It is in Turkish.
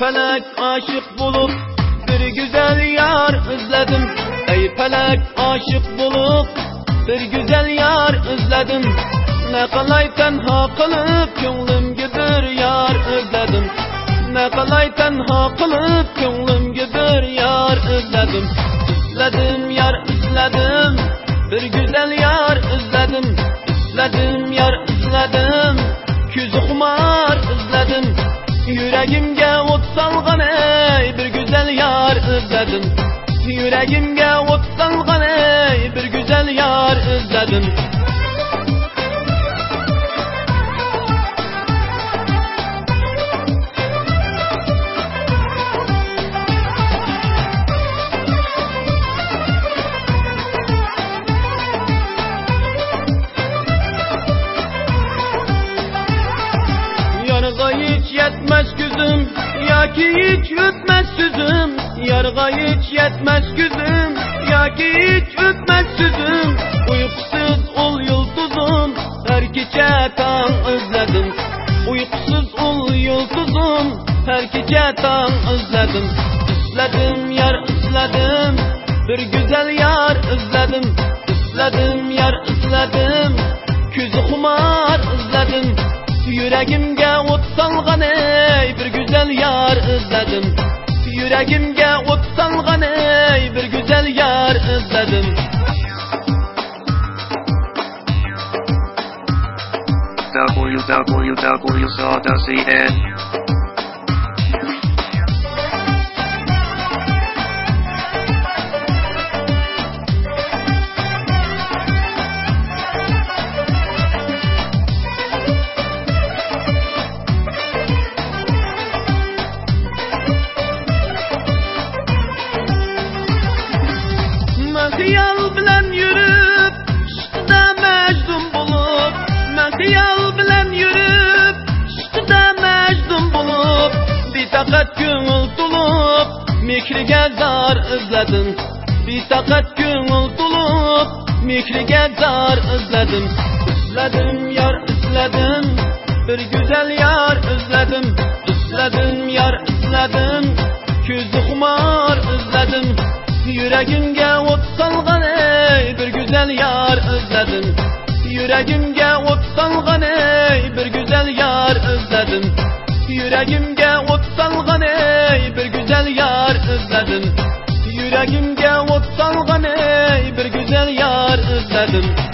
felek aşık bulup bir güzel yar özledim. Ey felek aşık bulup bir güzel yar özledim. Ne kalay tenha kılıp könglimge bir yar özledim. Ne kalay tenha kılıp könglimge bir yar özledim. Özledim yar özledim, bir güzel yar özledim. Özledim yar özledim, küzü kumar özledim. Yüreğimge ot salgan ey bir güzel yar özledim. Yüreğimge ot salgan ey bir güzel yar özledim. Yarga hiç yetmez güzüm, ya ki hiç ötmez süzüm. Yarga hiç yetmez güzüm, ya ki hiç ötmez süzüm. Uykusuz ol yıldızım, her gece tan özledim. Uykusuz ol yıldızım, her gece tan özledim. Özledim yar özledim, bir güzel yar özledim. Özledim yar özledim, küzü kumar özledim. Yüreğimge ot salgan ey bir güzel yar özledim. Yüreğimge ot salgan ey bir güzel yar özledim. www.sada.cn Hıyal bilen yürüp, şıkıda mecnun bulup. Ben hıyal bilen yürüp, şıkıda mecnun bulup. Bir takat gönül dolup, mikrige zar özledim. Bir takat gönül dolup, mikrige zar özledim. Özledim yar özledim, bir güzel yar özledim. Özledim yar özledim, küzü kumar özledim. Yüreğimge ot salgan ey bir güzel yar özledim. Yüreğimge ot salgan ey bir güzel yar özledim. Yüreğimge ot salgan ey bir güzel yar özledim. Yüreğimge ot salgan ey bir güzel yar özledim.